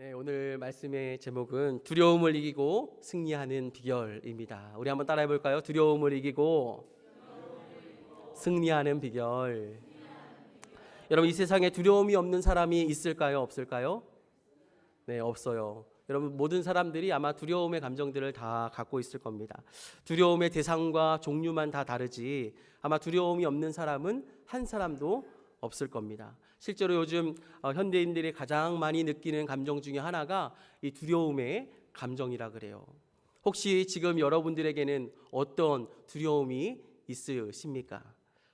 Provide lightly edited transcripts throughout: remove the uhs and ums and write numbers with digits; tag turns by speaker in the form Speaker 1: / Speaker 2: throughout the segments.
Speaker 1: 네, 오늘 말씀의 제목은 두려움을 이기고 승리하는 비결입니다. 우리 한번 따라해 볼까요? 두려움을 이기고 승리하는 비결. 여러분, 이 세상에 두려움이 없는 사람이 있을까요? 없을까요? 네, 없어요. 여러분, 모든 사람들이 아마 두려움의 감정들을 다 갖고 있을 겁니다. 두려움의 대상과 종류만 다 다르지 아마 두려움이 없는 사람은 한 사람도 없을 겁니다. 실제로 요즘 현대인들이 가장 많이 느끼는 감정 중에 하나가 이 두려움의 감정이라 그래요. 혹시 지금 여러분들에게는 어떤 두려움이 있으십니까?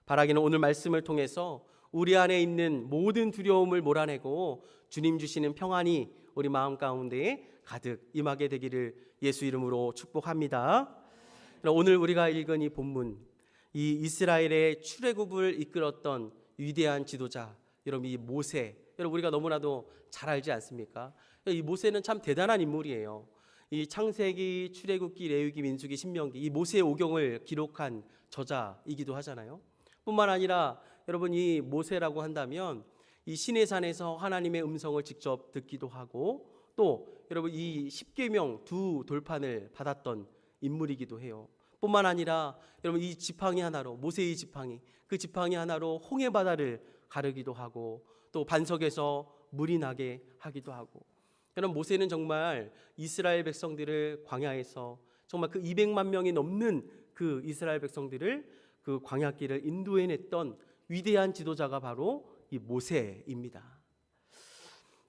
Speaker 1: 바라기는 오늘 말씀을 통해서 우리 안에 있는 모든 두려움을 몰아내고 주님 주시는 평안이 우리 마음 가운데 가득 임하게 되기를 예수 이름으로 축복합니다. 오늘 우리가 읽은 이 본문, 이 이스라엘의 출애굽을 이끌었던 위대한 지도자, 여러분 이 모세, 여러분 우리가 너무나도 잘 알지 않습니까? 이 모세는 참 대단한 인물이에요. 이 창세기, 출애굽기, 레위기, 민수기, 신명기 이 모세의 오경을 기록한 저자이기도 하잖아요. 뿐만 아니라 여러분 이 모세라고 한다면 이 시내산에서 하나님의 음성을 직접 듣기도 하고 또 여러분 이 십계명 두 돌판을 받았던 인물이기도 해요. 뿐만 아니라 여러분 이 지팡이 하나로 모세의 지팡이 그 지팡이 하나로 홍해 바다를 가르기도 하고 또 반석에서 물이 나게 하기도 하고 여러분 모세는 정말 이스라엘 백성들을 광야에서 정말 그 200만 명이 넘는 그 이스라엘 백성들을 그 광야길을 인도해냈던 위대한 지도자가 바로 이 모세입니다.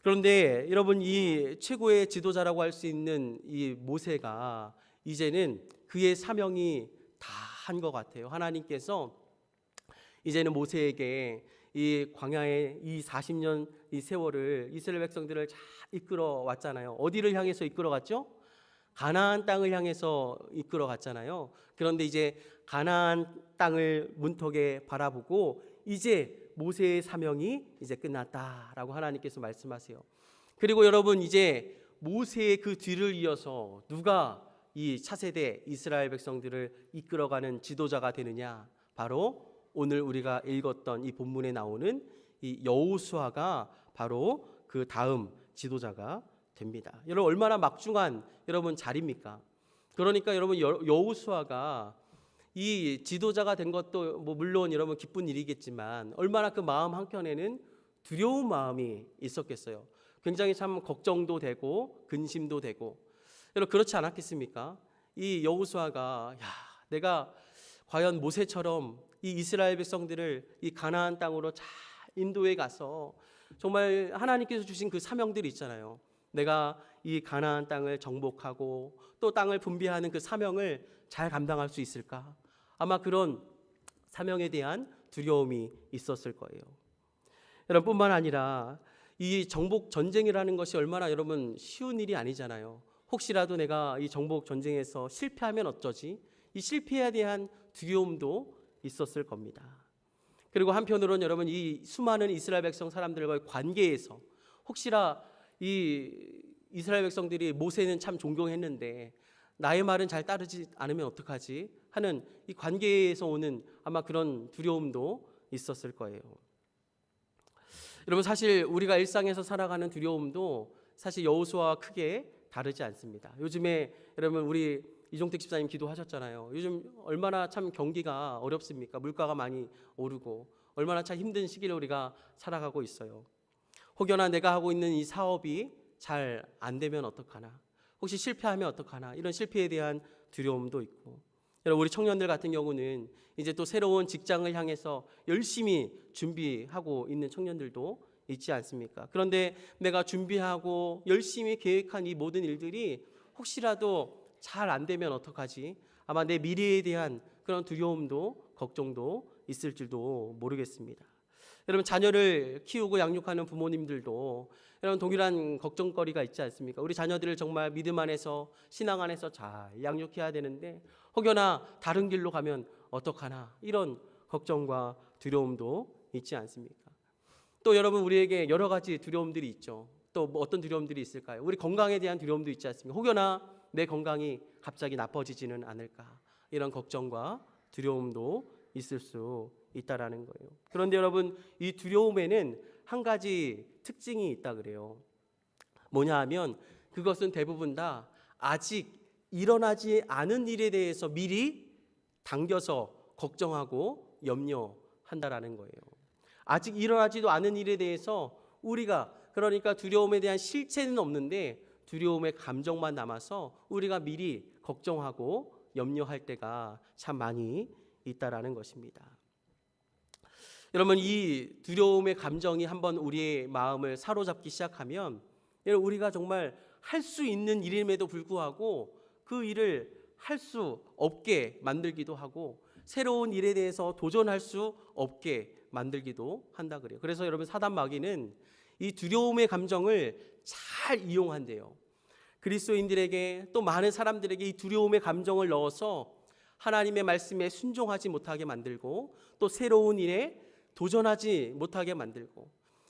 Speaker 1: 그런데 여러분 이 최고의 지도자라고 할 수 있는 이 모세가 이제는 그의 사명이 다 한 것 같아요. 하나님께서 이제는 모세에게 이 광야의 이 40년 이 세월을 이스라엘 백성들을 잘 이끌어 왔잖아요. 어디를 향해서 이끌어 갔죠? 가나안 땅을 향해서 이끌어 갔잖아요. 그런데 이제 가나안 땅을 문턱에 바라보고 이제 모세의 사명이 이제 끝났다라고 하나님께서 말씀하세요. 그리고 여러분 이제 모세의 그 뒤를 이어서 누가 이 차세대 이스라엘 백성들을 이끌어가는 지도자가 되느냐? 바로 오늘 우리가 읽었던 이 본문에 나오는 이 여호수아가 바로 그 다음 지도자가 됩니다. 여러분 얼마나 막중한 여러분 자리입니까? 그러니까 여러분 여호수아가 이 지도자가 된 것도 뭐 물론 여러분 기쁜 일이겠지만 얼마나 그 마음 한켠에는 두려운 마음이 있었겠어요. 굉장히 참 걱정도 되고 근심도 되고 여러분 그렇지 않았겠습니까? 이 여호수아가 내가 과연 모세처럼 이 이스라엘 백성들을 이 가나안 땅으로 잘 인도해 가서 정말 하나님께서 주신 그 사명들이 있잖아요. 내가 이 가나안 땅을 정복하고 또 땅을 분배하는 그 사명을 잘 감당할 수 있을까? 아마 그런 사명에 대한 두려움이 있었을 거예요. 여러분 뿐만 아니라 이 정복 전쟁이라는 것이 얼마나 여러분 쉬운 일이 아니잖아요. 혹시라도 내가 이 정복 전쟁에서 실패하면 어쩌지? 이 실패에 대한 두려움도 있었을 겁니다. 그리고 한편으로는 여러분 이 수많은 이스라엘 백성 사람들과의 관계에서 혹시나 이 이스라엘 백성들이 모세는 참 존경했는데 나의 말은 잘 따르지 않으면 어떡하지? 하는 이 관계에서 오는 아마 그런 두려움도 있었을 거예요. 여러분 사실 우리가 일상에서 살아가는 두려움도 사실 여호수아와 크게 다르지 않습니다. 요즘에 여러분 우리 이종택 집사님 기도하셨잖아요. 요즘 얼마나 참 경기가 어렵습니까? 물가가 많이 오르고 얼마나 참 힘든 시기를 우리가 살아가고 있어요. 혹여나 내가 하고 있는 이 사업이 잘 안 되면 어떡하나? 혹시 실패하면 어떡하나? 이런 실패에 대한 두려움도 있고 여러분 우리 청년들 같은 경우는 이제 또 새로운 직장을 향해서 열심히 준비하고 있는 청년들도 있지 않습니까? 그런데 내가 준비하고 열심히 계획한 이 모든 일들이 혹시라도 잘 안 되면 어떡하지? 아마 내 미래에 대한 그런 두려움도 걱정도 있을지도 모르겠습니다. 여러분 자녀를 키우고 양육하는 부모님들도 여러분 동일한 걱정거리가 있지 않습니까? 우리 자녀들을 정말 믿음 안에서 신앙 안에서 잘 양육해야 되는데 혹여나 다른 길로 가면 어떡하나 이런 걱정과 두려움도 있지 않습니까? 또 여러분 우리에게 여러 가지 두려움들이 있죠. 또 뭐 어떤 두려움들이 있을까요? 우리 건강에 대한 두려움도 있지 않습니까? 혹여나 내 건강이 갑자기 나빠지지는 않을까 이런 걱정과 두려움도 있을 수 있다라는 거예요. 그런데 여러분 이 두려움에는 한 가지 특징이 있다 그래요. 뭐냐 하면 그것은 대부분 다 아직 일어나지 않은 일에 대해서 미리 당겨서 걱정하고 염려한다라는 거예요. 아직 일어나지도 않은 일에 대해서 우리가, 그러니까 두려움에 대한 실체는 없는데 두려움의 감정만 남아서 우리가 미리 걱정하고 염려할 때가 참 많이 있다라는 것입니다. 여러분, 이 두려움의 감정이 한번 우리의 마음을 사로잡기 시작하면 우리가 정말 할 수 있는 일임에도 불구하고 그 일을 할 수 없게 만들기도 하고 새로운 일에 대해서 도전할 수 없게 만들기도 한다 그래요. 그래서 여러분, 사단 마귀는 이 두려움의 감정을 잘 이용한대요. 그리스도인들에게, 또 많은 사람들에게 이 두려움의 감정을 넣어서 하나님의 말씀에 순종하지 못하게 만들고 또 새로운 일에 도전하지 못하게 만들고,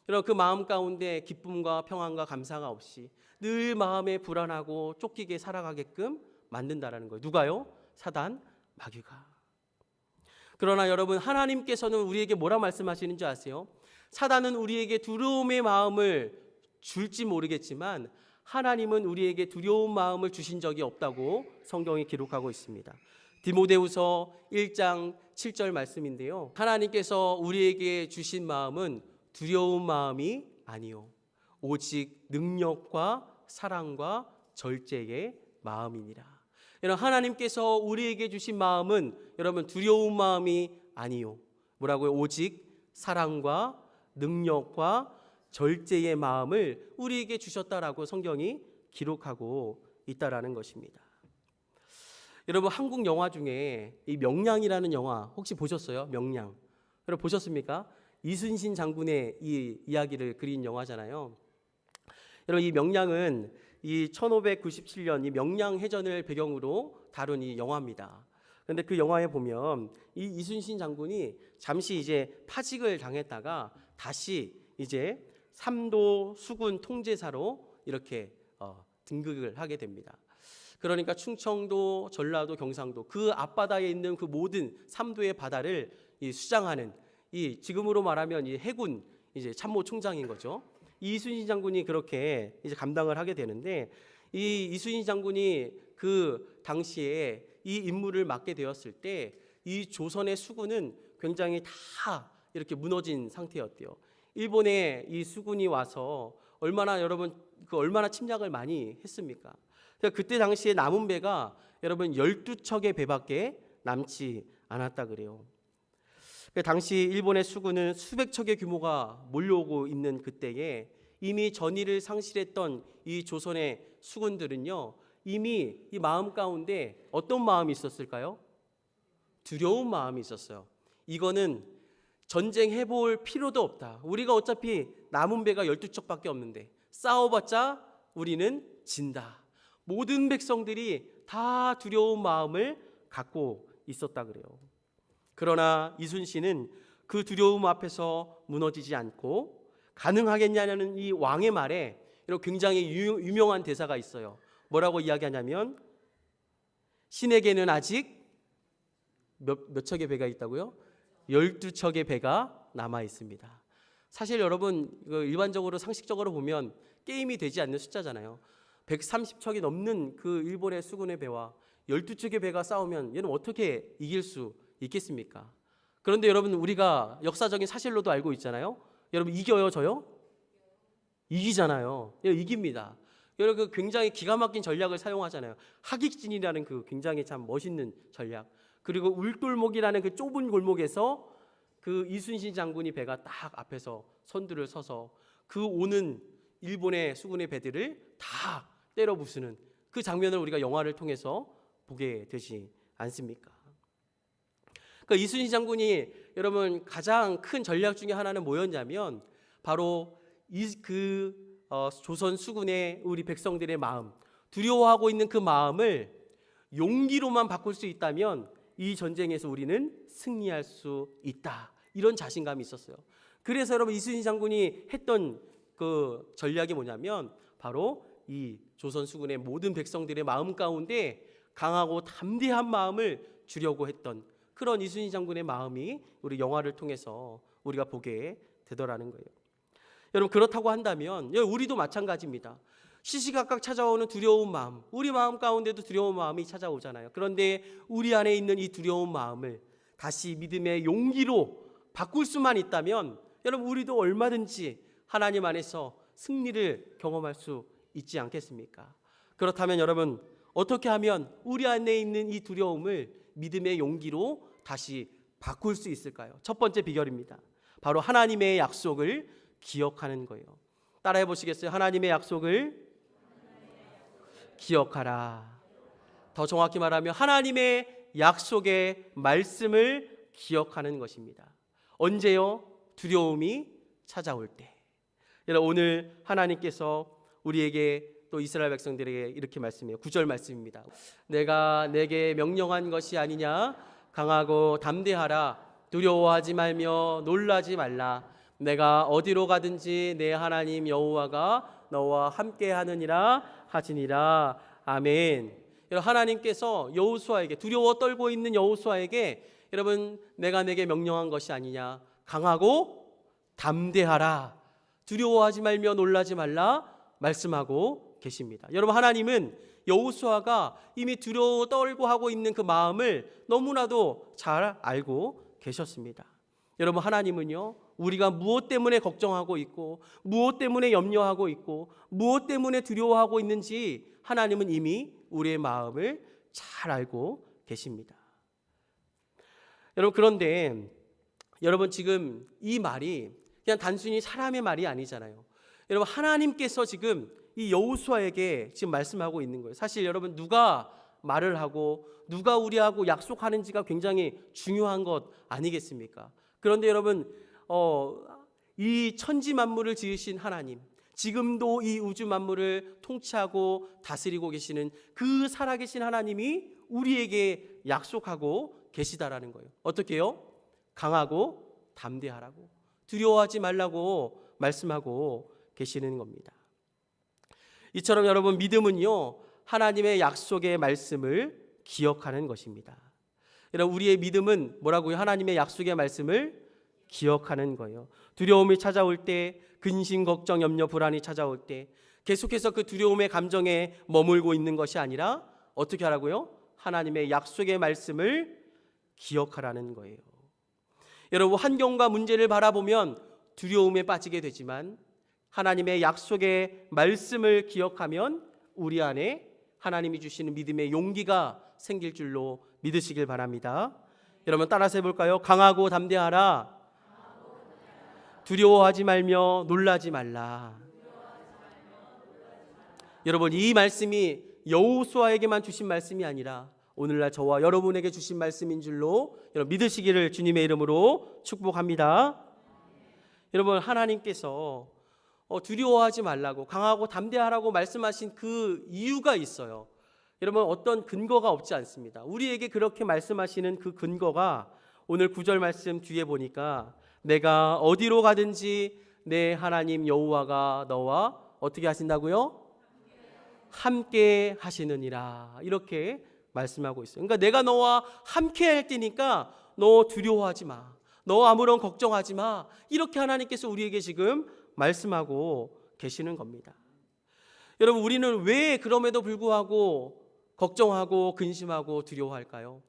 Speaker 1: 여러분, 그 마음 가운데 기쁨과 평안과 감사가 없이 늘 마음에 불안하고 쫓기게 살아가게끔 만든다라는 거예요. 누가요? 사단 마귀가. 그러나 여러분, 하나님께서는 우리에게 뭐라 말씀하시는 줄 아세요? 사단은 우리에게 두려움의 마음을 줄지 모르겠지만 하나님은 우리에게 두려운 마음을 주신 적이 없다고 성경이 기록하고 있습니다. 디모데후서 1장 7절 말씀인데요, 하나님께서 우리에게 주신 마음은 두려운 마음이 아니요 오직 능력과 사랑과 절제의 마음이니라. 여러분, 하나님께서 우리에게 주신 마음은 여러분 두려운 마음이 아니요, 뭐라고요? 오직 사랑과 능력과 절제의 마음을 우리에게 주셨다라고 성경이 기록하고 있다라는 것입니다. 여러분, 한국 영화 중에 이 명량이라는 영화 혹시 보셨어요? 명량. 여러분 보셨습니까? 이순신 장군의 이 이야기를 그린 영화잖아요. 여러분, 이 명량은 이 1597년 이 명량해전을 배경으로 다룬 이 영화입니다. 그런데 그 영화에 보면 이 이순신 장군이 잠시 이제 파직을 당했다가 다시 이제 삼도 수군 통제사로 이렇게 등극을 하게 됩니다. 그러니까 충청도, 전라도, 경상도 그 앞바다에 있는 그 모든 삼도의 바다를 이 수장하는, 이 지금으로 말하면 이 해군 이제 참모총장인 거죠. 이 이순신 장군이 그렇게 이제 감당을 하게 되는데, 이 이순신 장군이 그 당시에 이 임무를 맡게 되었을 때 이 조선의 수군은 굉장히 다 이렇게 무너진 상태였대요. 일본의 이 수군이 와서 얼마나 여러분 얼마나 침략을 많이 했습니까? 그때 당시에 남은 배가 여러분 12척의 배밖에 남지 않았다 그래요. 당시 일본의 수군은 수백 척의 규모가 몰려오고 있는 그때에 이미 전의를 상실했던 이 조선의 수군들은요, 이미 이 마음 가운데 어떤 마음이 있었을까요? 두려운 마음이 있었어요. 이거는 전쟁해볼 필요도 없다. 우리가 어차피 남은 배가 12척밖에 없는데 싸워봤자 우리는 진다. 모든 백성들이 다 두려운 마음을 갖고 있었다 그래요. 그러나 이순신은 그 두려움 앞에서 무너지지 않고, 가능하겠냐는 이 왕의 말에 굉장히 유명한 대사가 있어요. 뭐라고 이야기하냐면, 신에게는 아직 몇 척의 배가 있다고요? 12척의 배가 남아 있습니다. 사실 여러분, 일반적으로 상식적으로 보면 게임이 되지 않는 숫자잖아요. 130척이 넘는 그 일본의 수군의 배와 12척의 배가 싸우면 얘는 어떻게 이길 수 있겠습니까? 그런데 여러분, 우리가 역사적인 사실로도 알고 있잖아요. 여러분, 이겨요, 저요? 이기잖아요. 이깁니다. 여러분, 굉장히 기가 막힌 전략을 사용하잖아요. 하객진이라는 그 굉장히 참 멋있는 전략. 그리고 울돌목이라는 그 좁은 골목에서 그 이순신 장군이 배가 딱 앞에서 선두를 서서 그 오는 일본의 수군의 배들을 다 때려 부수는 그 장면을 우리가 영화를 통해서 보게 되지 않습니까? 그러니까 이순신 장군이 여러분 가장 큰 전략 중에 하나는 뭐였냐면 바로 조선 수군의 우리 백성들의 마음, 두려워하고 있는 그 마음을 용기로만 바꿀 수 있다면 이 전쟁에서 우리는 승리할 수 있다. 이런 자신감이 있었어요. 그래서 여러분, 이순신 장군이 했던 그 전략이 뭐냐면 바로 이 조선 수군의 모든 백성들의 마음 가운데 강하고 담대한 마음을 주려고 했던 그런 이순신 장군의 마음이 우리 영화를 통해서 우리가 보게 되더라는 거예요. 여러분, 그렇다고 한다면 우리도 마찬가지입니다. 시시각각 찾아오는 두려운 마음, 우리 마음 가운데도 두려운 마음이 찾아오잖아요. 그런데 우리 안에 있는 이 두려운 마음을 다시 믿음의 용기로 바꿀 수만 있다면 여러분, 우리도 얼마든지 하나님 안에서 승리를 경험할 수 있지 않겠습니까? 그렇다면 여러분, 어떻게 하면 우리 안에 있는 이 두려움을 믿음의 용기로 다시 바꿀 수 있을까요? 첫 번째 비결입니다. 바로 하나님의 약속을 기억하는 거예요. 따라해 보시겠어요? 하나님의 약속을 기억하라. 더 정확히 말하면 하나님의 약속의 말씀을 기억하는 것입니다. 언제요? 두려움이 찾아올 때. 여러분, 오늘 하나님께서 우리에게 또 이스라엘 백성들에게 이렇게 말씀해요. 9절 말씀입니다. 내가 내게 명령한 것이 아니냐? 강하고 담대하라. 두려워하지 말며 놀라지 말라. 내가 어디로 가든지 내 하나님 여호와가 너와 함께 하느니라 하시니라. 아멘. 여러분, 하나님께서 여호수아에게, 두려워 떨고 있는 여호수아에게, 여러분, 내가 내게 명령한 것이 아니냐? 강하고 담대하라. 두려워하지 말며 놀라지 말라 말씀하고 계십니다. 여러분, 하나님은 여호수아가 이미 두려워 떨고 하고 있는 그 마음을 너무나도 잘 알고 계셨습니다. 여러분, 하나님은요, 우리가 무엇 때문에 걱정하고 있고 무엇 때문에 염려하고 있고 무엇 때문에 두려워하고 있는지 하나님은 이미 우리의 마음을 잘 알고 계십니다. 여러분, 그런데 여러분, 지금 이 말이 그냥 단순히 사람의 말이 아니잖아요. 여러분, 하나님께서 지금 이 여호수아에게 지금 말씀하고 있는 거예요. 사실 여러분, 누가 말을 하고 누가 우리하고 약속하는지가 굉장히 중요한 것 아니겠습니까? 그런데 여러분, 이 천지 만물을 지으신 하나님, 지금도 이 우주 만물을 통치하고 다스리고 계시는 그 살아계신 하나님이 우리에게 약속하고 계시다라는 거예요. 어떻게 해요? 강하고 담대하라고, 두려워하지 말라고 말씀하고 계시는 겁니다. 이처럼 여러분, 믿음은요, 하나님의 약속의 말씀을 기억하는 것입니다. 여러분, 우리의 믿음은 뭐라고요? 하나님의 약속의 말씀을 기억하는 거예요. 두려움이 찾아올 때, 근심, 걱정, 염려, 불안이 찾아올 때 계속해서 그 두려움의 감정에 머물고 있는 것이 아니라 어떻게 하라고요? 하나님의 약속의 말씀을 기억하라는 거예요. 여러분, 환경과 문제를 바라보면 두려움에 빠지게 되지만 하나님의 약속의 말씀을 기억하면 우리 안에 하나님이 주시는 믿음의 용기가 생길 줄로 믿으시길 바랍니다. 여러분, 따라서 해볼까요? 강하고 담대하라. 두려워하지 말며 놀라지 말라. 여러분, 이 말씀이 여호수아에게만 주신 말씀이 아니라 오늘날 저와 여러분에게 주신 말씀인 줄로 여러분 믿으시기를 주님의 이름으로 축복합니다. 여러분, 하나님께서 두려워하지 말라고, 강하고 담대하라고 말씀하신 그 이유가 있어요. 여러분, 어떤 근거가 없지 않습니다. 우리에게 그렇게 말씀하시는 그 근거가 오늘 9절 말씀 뒤에 보니까 내가 어디로 가든지 내 하나님 여호와가 너와 어떻게 하신다고요? 함께 하시느니라, 이렇게 말씀하고 있어요. 그러니까 내가 너와 함께 할 때니까 너 두려워하지 마, 너 아무런 걱정하지 마, 이렇게 하나님께서 우리에게 지금 말씀하고 계시는 겁니다. 여러분, 우리는 왜 그럼에도 불구하고 걱정하고 근심하고 두려워할까요?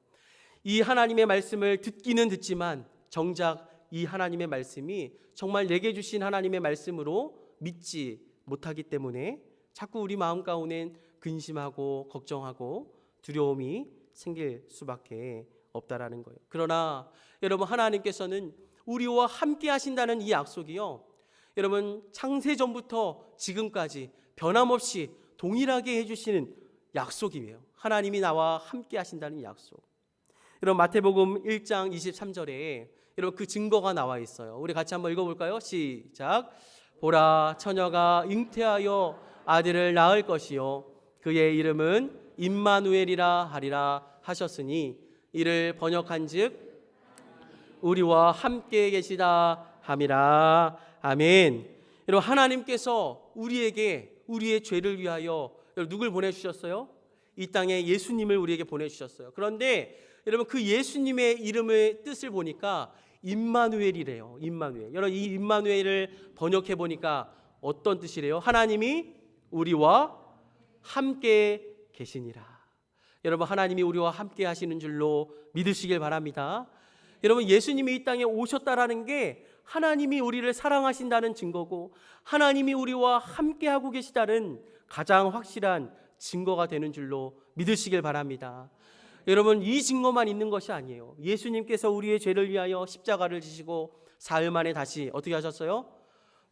Speaker 1: 이 하나님의 말씀을 듣기는 듣지만 정작 이 하나님의 말씀이 정말 내게 주신 하나님의 말씀으로 믿지 못하기 때문에 자꾸 우리 마음 가운데는 근심하고 걱정하고 두려움이 생길 수밖에 없다라는 거예요. 그러나 여러분, 하나님께서는 우리와 함께 하신다는 이 약속이요, 여러분, 창세전부터 지금까지 변함없이 동일하게 해주시는 약속이에요. 하나님이 나와 함께 하신다는 약속. 여러분, 마태복음 1장 23절에 여러분 그 증거가 나와 있어요. 우리 같이 한번 읽어볼까요? 시작. 보라, 처녀가 잉태하여 아들을 낳을 것이요 그의 이름은 임마누엘이라 하리라 하셨으니 이를 번역한즉 우리와 함께 계시다 함이라. 아멘. 여러분, 하나님께서 우리에게 우리의 죄를 위하여 누굴 보내주셨어요? 이 땅에 예수님을 우리에게 보내주셨어요. 그런데 여러분, 그 예수님의 이름의 뜻을 보니까 임마누엘이래요. 임마누엘. 여러분, 이 임마누엘을 번역해 보니까 어떤 뜻이래요? 하나님이 우리와 함께 계시니라. 여러분, 하나님이 우리와 함께 하시는 줄로 믿으시길 바랍니다. 여러분, 예수님이 이 땅에 오셨다라는 게 하나님이 우리를 사랑하신다는 증거고, 하나님이 우리와 함께하고 계시다는 가장 확실한 증거가 되는 줄로 믿으시길 바랍니다. 여러분, 이 증거만 있는 것이 아니에요. 예수님께서 우리의 죄를 위하여 십자가를 지시고 사흘 만에 다시 어떻게 하셨어요?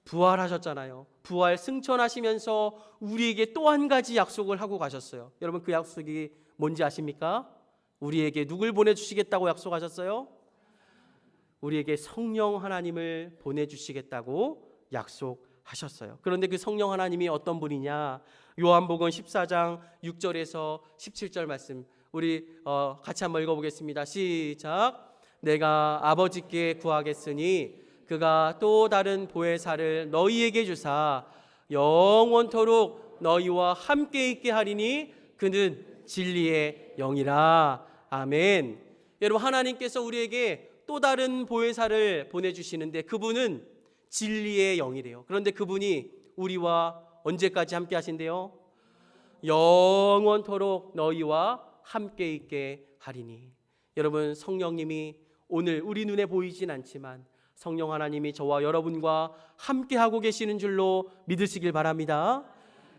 Speaker 1: 부활하셨잖아요. 부활 승천하시면서 우리에게 또 한 가지 약속을 하고 가셨어요. 여러분, 그 약속이 뭔지 아십니까? 우리에게 누굴 보내주시겠다고 약속하셨어요? 우리에게 성령 하나님을 보내주시겠다고 약속하셨어요. 그런데 그 성령 하나님이 어떤 분이냐? 요한복음 14장 6절에서 17절 말씀 우리 같이 한번 읽어보겠습니다. 시작. 내가 아버지께 구하겠으니 그가 또 다른 보혜사를 너희에게 주사 영원토록 너희와 함께 있게 하리니 그는 진리의 영이라. 아멘. 여러분, 하나님께서 우리에게 또 다른 보혜사를 보내주시는데 그분은 진리의 영이래요. 그런데 그분이 우리와 언제까지 함께 하신대요? 영원토록 너희와 함께 있게 하리니. 여러분, 성령님이 오늘 우리 눈에 보이진 않지만 성령 하나님이 저와 여러분과 함께 하고 계시는 줄로 믿으시길 바랍니다.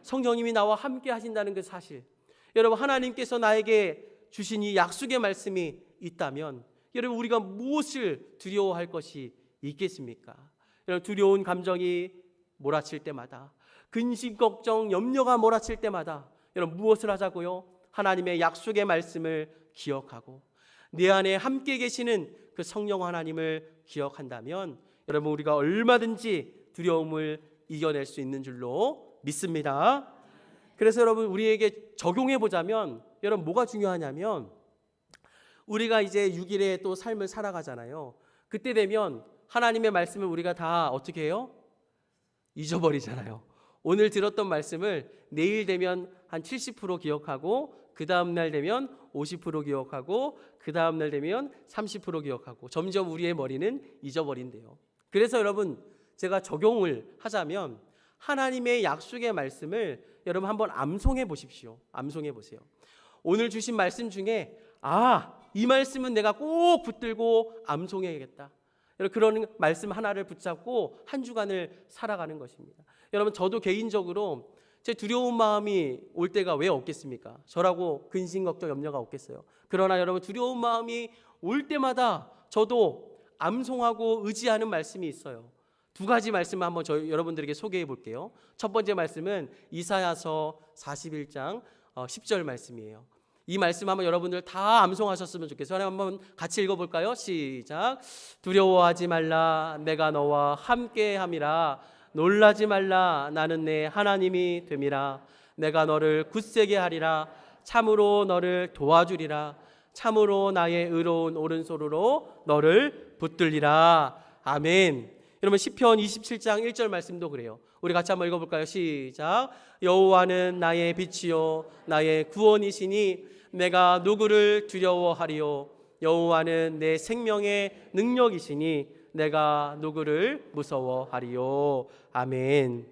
Speaker 1: 성령님이 나와 함께 하신다는 그 사실, 여러분, 하나님께서 나에게 주신 이 약속의 말씀이 있다면 여러분, 우리가 무엇을 두려워할 것이 있겠습니까? 여러분, 두려운 감정이 몰아칠 때마다, 근심, 걱정, 염려가 몰아칠 때마다 여러분, 무엇을 하자고요? 하나님의 약속의 말씀을 기억하고 내 안에 함께 계시는 그 성령 하나님을 기억한다면 여러분, 우리가 얼마든지 두려움을 이겨낼 수 있는 줄로 믿습니다. 그래서 여러분, 우리에게 적용해 보자면 여러분, 뭐가 중요하냐면 우리가 이제 6일의 또 삶을 살아가잖아요. 그때 되면 하나님의 말씀을 우리가 다 어떻게 해요? 잊어버리잖아요. 오늘 들었던 말씀을 내일 되면 한 70% 기억하고, 그 다음 날 되면 50% 기억하고, 그 다음 날 되면 30% 기억하고, 점점 우리의 머리는 잊어버린대요. 그래서 여러분, 제가 적용을 하자면 하나님의 약속의 말씀을 여러분 한번 암송해 보십시오. 암송해 보세요. 오늘 주신 말씀 중에 이 말씀은 내가 꼭 붙들고 암송해야겠다. 여러분, 그런 말씀 하나를 붙잡고 한 주간을 살아가는 것입니다. 여러분, 저도 개인적으로 제 두려운 마음이 올 때가 왜 없겠습니까? 저라고 근심, 걱정, 염려가 없겠어요. 그러나 여러분, 두려운 마음이 올 때마다 저도 암송하고 의지하는 말씀이 있어요. 두 가지 말씀을 한번 여러분들에게 소개해 볼게요. 첫 번째 말씀은 이사야서 41장 10절 말씀이에요. 이 말씀 한번 여러분들 다 암송하셨으면 좋겠어요. 한번 같이 읽어볼까요? 시작. 두려워하지 말라, 내가 너와 함께함이라. 놀라지 말라, 나는 내 하나님이 됨이라. 내가 너를 굳세게 하리라. 참으로 너를 도와주리라. 참으로 나의 의로운 오른손으로 너를 붙들리라. 아멘. 여러분, 시편 27장 1절 말씀도 그래요. 우리 같이 한번 읽어볼까요? 시작. 여호와는 나의 빛이요 나의 구원이시니 내가 누구를 두려워하리요. 여호와는 내 생명의 능력이시니 내가 누구를 무서워하리요. 아멘.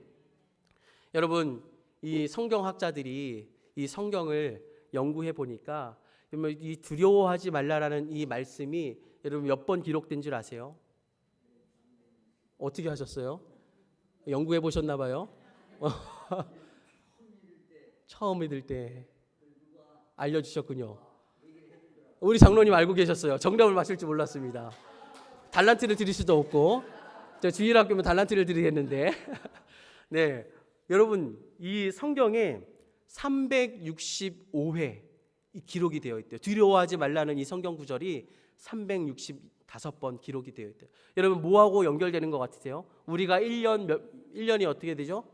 Speaker 1: 여러분, 이 성경학자들이 이 성경을 연구해 보니까 이 두려워하지 말라라는 이 말씀이 여러분 몇 번 기록된 줄 아세요? 어떻게 하셨어요? 연구해 보셨나 봐요. 처음 믿을 때 알려주셨군요. 우리 장로님 알고 계셨어요. 정답을 맞힐 줄 몰랐습니다. 달란트를 드릴 수도 없고, 저 주일학교면 달란트를 드리겠는데. 네, 여러분, 이 성경에 365회 기록이 되어 있대요. 두려워하지 말라는 이 성경 구절이 365번 기록이 되어 있대요. 여러분, 뭐하고 연결되는 것 같으세요? 우리가 1년이 어떻게 되죠?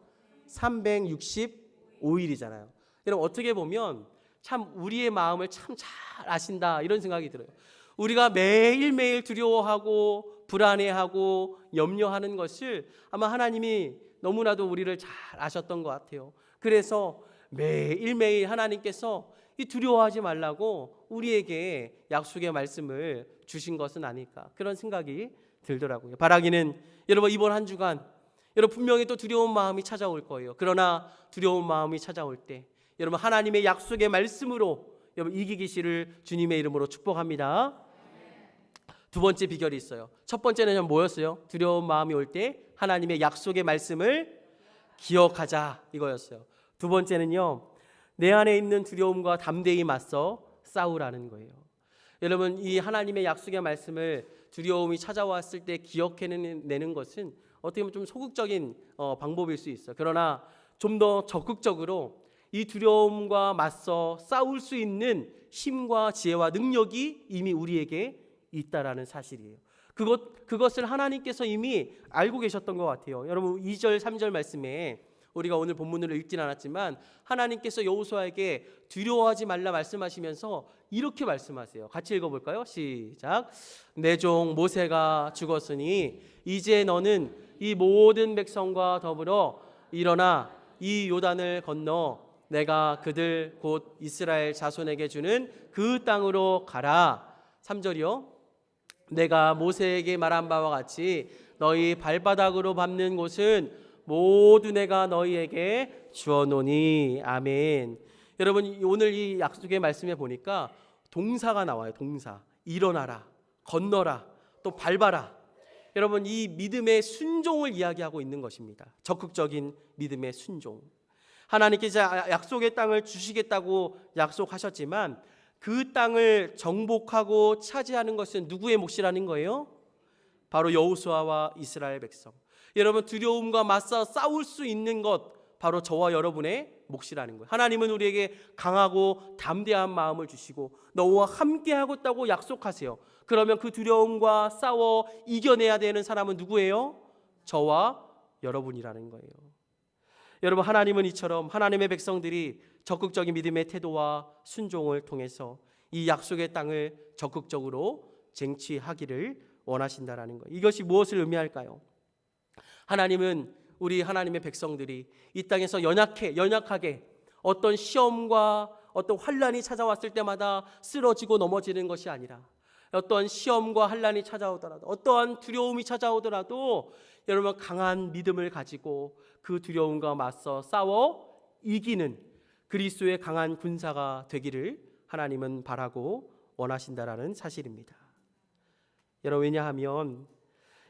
Speaker 1: 365일이잖아요. 여러분, 어떻게 보면 참 우리의 마음을 참 잘 아신다, 이런 생각이 들어요. 우리가 매일매일 두려워하고 불안해하고 염려하는 것을 아마 하나님이 너무나도 우리를 잘 아셨던 것 같아요. 그래서 매일매일 하나님께서 이 두려워하지 말라고 우리에게 약속의 말씀을 주신 것은 아닐까, 그런 생각이 들더라고요. 바라기는 여러분, 이번 한 주간 여러분 분명히 또 두려운 마음이 찾아올 거예요. 그러나 두려운 마음이 찾아올 때 여러분 하나님의 약속의 말씀으로 여러분 이기기시를 주님의 이름으로 축복합니다. 두 번째 비결이 있어요. 첫 번째는 뭐였어요? 두려운 마음이 올 때 하나님의 약속의 말씀을 기억하자, 이거였어요. 두 번째는요, 내 안에 있는 두려움과 담대히 맞서 싸우라는 거예요. 여러분, 이 하나님의 약속의 말씀을 두려움이 찾아왔을 때 기억해내는 것은 어떻게 보면 좀 소극적인 방법일 수 있어요. 그러나 좀 더 적극적으로 이 두려움과 맞서 싸울 수 있는 힘과 지혜와 능력이 이미 우리에게 있다라는 사실이에요. 그것을 하나님께서 이미 알고 계셨던 것 같아요. 여러분 2절 3절 말씀에 우리가 오늘 본문을 읽진 않았지만 하나님께서 여호수아에게 두려워하지 말라 말씀하시면서 이렇게 말씀하세요. 같이 읽어볼까요? 시작. 내 종 모세가 죽었으니 이제 너는 이 모든 백성과 더불어 일어나 이 요단을 건너 내가 그들 곧 이스라엘 자손에게 주는 그 땅으로 가라. 3절이요. 내가 모세에게 말한 바와 같이 너희 발바닥으로 밟는 곳은 모두 내가 너희에게 주어노니. 아멘. 여러분 오늘 이 약속의 말씀에 보니까 동사가 나와요. 동사. 일어나라, 건너라, 또 밟아라. 여러분 이 믿음의 순종을 이야기하고 있는 것입니다. 적극적인 믿음의 순종. 하나님께서 약속의 땅을 주시겠다고 약속하셨지만 그 땅을 정복하고 차지하는 것은 누구의 몫이라는 거예요? 바로 여호수아와 이스라엘 백성. 여러분 두려움과 맞서 싸울 수 있는 것 바로 저와 여러분의 몫이라는 거예요. 하나님은 우리에게 강하고 담대한 마음을 주시고 너와 함께 하겠다고 약속하세요. 그러면 그 두려움과 싸워 이겨내야 되는 사람은 누구예요? 저와 여러분이라는 거예요. 여러분 하나님은 이처럼 하나님의 백성들이 적극적인 믿음의 태도와 순종을 통해서 이 약속의 땅을 적극적으로 쟁취하기를 원하신다라는 거예요. 이것이 무엇을 의미할까요? 하나님은 우리 하나님의 백성들이 이 땅에서 연약하게 어떤 시험과 어떤 환난이 찾아왔을 때마다 쓰러지고 넘어지는 것이 아니라 어떤 시험과 환난이 찾아오더라도 어떠한 두려움이 찾아오더라도 여러분 강한 믿음을 가지고 그 두려움과 맞서 싸워 이기는 그리스도의 강한 군사가 되기를 하나님은 바라고 원하신다라는 사실입니다. 여러분 왜냐하면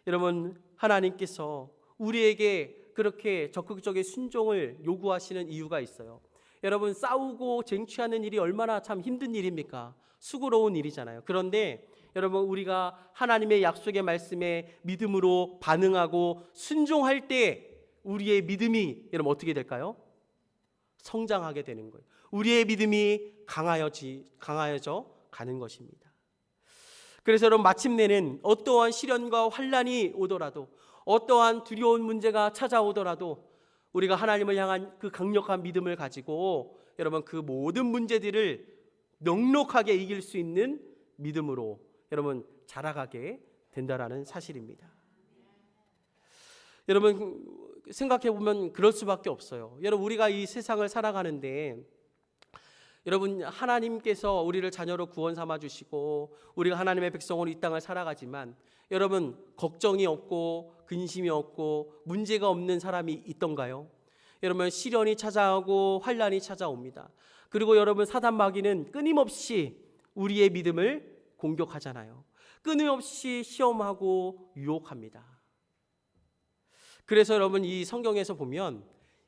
Speaker 1: 여러분 하나님께서 우리에게 그렇게 적극적인 순종을 요구하시는 이유가 있어요. 여러분 싸우고 쟁취하는 일이 얼마나 참 힘든 일입니까? 수고로운 일이잖아요. 그런데 여러분 우리가 하나님의 약속의 말씀에 믿음으로 반응하고 순종할 때 우리의 믿음이 여러분 어떻게 될까요? 성장하게 되는 거예요. 우리의 믿음이 강하여져 가는 것입니다. 그래서 여러분 마침내는 어떠한 시련과 환난이 오더라도 어떠한 두려운 문제가 찾아오더라도 우리가 하나님을 향한 그 강력한 믿음을 가지고 여러분 그 모든 문제들을 넉넉하게 이길 수 있는 믿음으로 여러분 자라가게 된다라는 사실입니다. 여러분 생각해 보면 그럴 수밖에 없어요. 여러분 우리가 이 세상을 살아가는데 여러분 하나님께서 우리를 자녀로 구원 삼아 주시고 우리가 하나님의 백성으로 이 땅을 살아가지만 여러분 걱정이 없고 근심이 없고 문제가 없는 사람이 있던가요? 여러분 시련이 찾아오고 환난이 찾아옵니다. 그리고 여러분 사단 마귀는 끊임없이 우리의 믿음을 공격하잖아요. 끊임없이 시험하고 유혹합니다. 그래서 여러분 이 성경에서 보면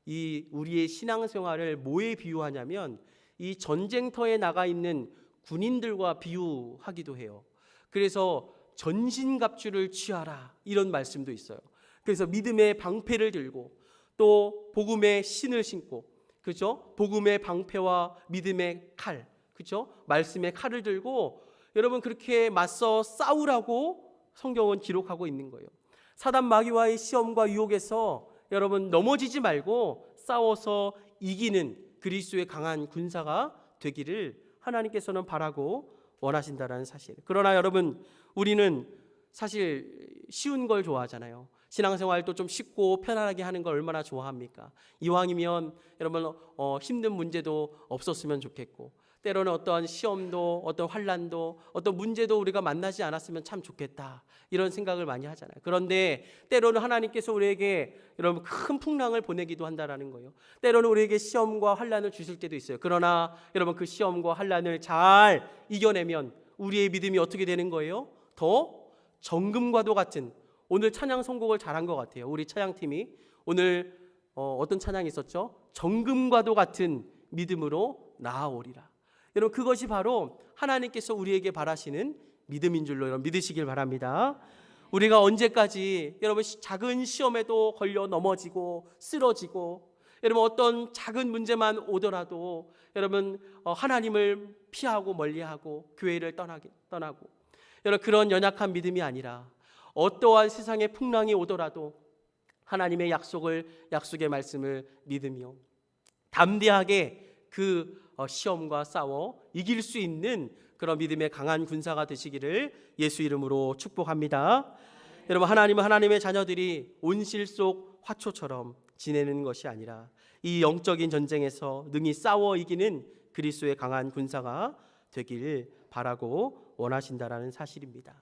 Speaker 1: 이 우리의 신앙생활을 뭐에 비유하냐면 이 전쟁터에 나가 있는 군인들과 비유하기도 해요. 그래서 전신갑주를 취하라 이런 말씀도 있어요. 그래서 믿음의 방패를 들고 또 복음의 신을 신고 그죠? 복음의 방패와 믿음의 칼 그죠? 말씀의 칼을 들고 여러분 그렇게 맞서 싸우라고 성경은 기록하고 있는 거예요. 사단 마귀와의 시험과 유혹에서 여러분 넘어지지 말고 싸워서 이기는 그리스도의 강한 군사가 되기를 하나님께서는 바라고 원하신다라는 사실. 그러나 여러분 우리는 사실 쉬운 걸 좋아하잖아요. 신앙생활도 좀 쉽고 편안하게 하는 걸 얼마나 좋아합니까? 이왕이면 여러분 힘든 문제도 없었으면 좋겠고 때로는 어떠한 시험도, 어떤 환난도, 어떤 문제도 우리가 만나지 않았으면 참 좋겠다, 이런 생각을 많이 하잖아요. 그런데 때로는 하나님께서 우리에게 여러분 큰 풍랑을 보내기도 한다라는 거예요. 때로는 우리에게 시험과 환난을 주실 때도 있어요. 그러나 여러분 그 시험과 환난을 잘 이겨내면 우리의 믿음이 어떻게 되는 거예요? 더 정금과도 같은, 오늘 찬양 선곡을 잘한 것 같아요. 우리 찬양팀이 오늘 어떤 찬양이 있었죠? 정금과도 같은 믿음으로 나아오리라. 여러분 그것이 바로 하나님께서 우리에게 바라시는 믿음인 줄로 여러분 믿으시길 바랍니다. 우리가 언제까지 여러분 작은 시험에도 걸려 넘어지고 쓰러지고, 여러분 어떤 작은 문제만 오더라도 여러분 하나님을 피하고 멀리하고 교회를 떠나고, 여러분 그런 연약한 믿음이 아니라 어떠한 세상의 풍랑이 오더라도 하나님의 약속의 말씀을 믿으며 담대하게 그 시험과 싸워 이길 수 있는 그런 믿음의 강한 군사가 되시기를 예수 이름으로 축복합니다. 여러분 하나님은 하나님의 자녀들이 온실 속 화초처럼 지내는 것이 아니라 이 영적인 전쟁에서 능히 싸워 이기는 그리스도의 강한 군사가 되길 바라고 원하신다라는 사실입니다.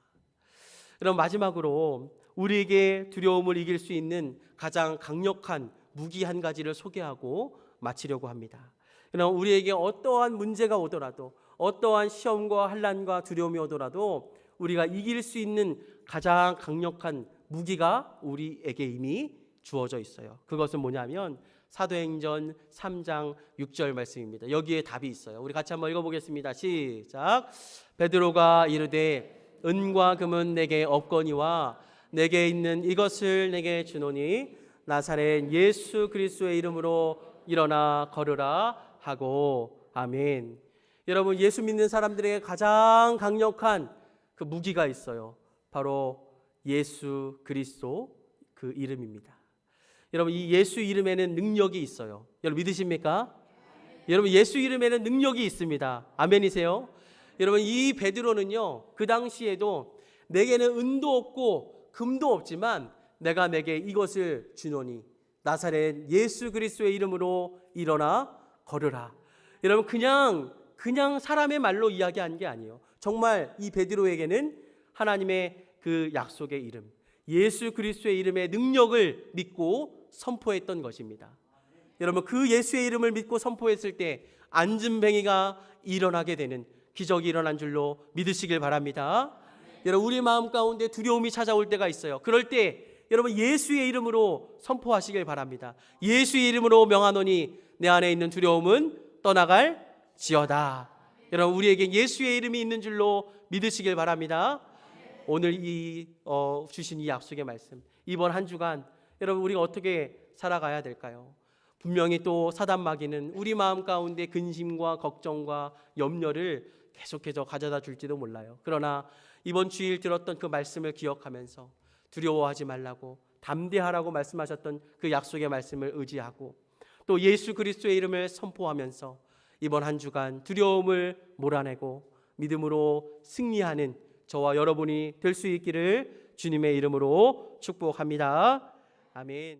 Speaker 1: 그럼 마지막으로 우리에게 두려움을 이길 수 있는 가장 강력한 무기 한 가지를 소개하고 마치려고 합니다. 그럼 우리에게 어떠한 문제가 오더라도, 어떠한 시험과 환난과 두려움이 오더라도 우리가 이길 수 있는 가장 강력한 무기가 우리에게 이미 주어져 있어요. 그것은 뭐냐면 사도행전 3장 6절 말씀입니다. 여기에 답이 있어요. 우리 같이 한번 읽어보겠습니다. 시작. 베드로가 이르되 은과 금은 내게 없거니와 내게 있는 이것을 내게 주노니 나사렛 예수 그리스도의 이름으로 일어나 걸으라 하고. 아멘. 여러분 예수 믿는 사람들에게 가장 강력한 그 무기가 있어요. 바로 예수 그리스도 그 이름입니다. 여러분 이 예수 이름에는 능력이 있어요. 여러분 믿으십니까? 여러분 예수 이름에는 능력이 있습니다. 아멘이세요? 여러분 이 베드로는요 그 당시에도 내게는 은도 없고 금도 없지만 내가 내게 이것을 주노니 나사렛 예수 그리스도의 이름으로 일어나 걸으라. 여러분 그냥 사람의 말로 이야기한 게 아니에요. 정말 이 베드로에게는 하나님의 그 약속의 이름 예수 그리스도의 이름의 능력을 믿고 선포했던 것입니다. 여러분 그 예수의 이름을 믿고 선포했을 때 안진뱅이가 일어나게 되는 기적이 일어난 줄로 믿으시길 바랍니다. 여러분 우리 마음 가운데 두려움이 찾아올 때가 있어요. 그럴 때 여러분 예수의 이름으로 선포하시길 바랍니다. 예수의 이름으로 명하노니 내 안에 있는 두려움은 떠나갈 지어다. 여러분 우리에게 예수의 이름이 있는 줄로 믿으시길 바랍니다. 오늘 주신 이 약속의 말씀, 이번 한 주간 여러분 우리가 어떻게 살아가야 될까요? 분명히 또 사단 마귀는 우리 마음 가운데 근심과 걱정과 염려를 계속해서 가져다 줄지도 몰라요. 그러나 이번 주일 들었던 그 말씀을 기억하면서 두려워하지 말라고 담대하라고 말씀하셨던 그 약속의 말씀을 의지하고 또 예수 그리스도의 이름을 선포하면서 이번 한 주간 두려움을 몰아내고 믿음으로 승리하는 저와 여러분이 될 수 있기를 주님의 이름으로 축복합니다. 아멘.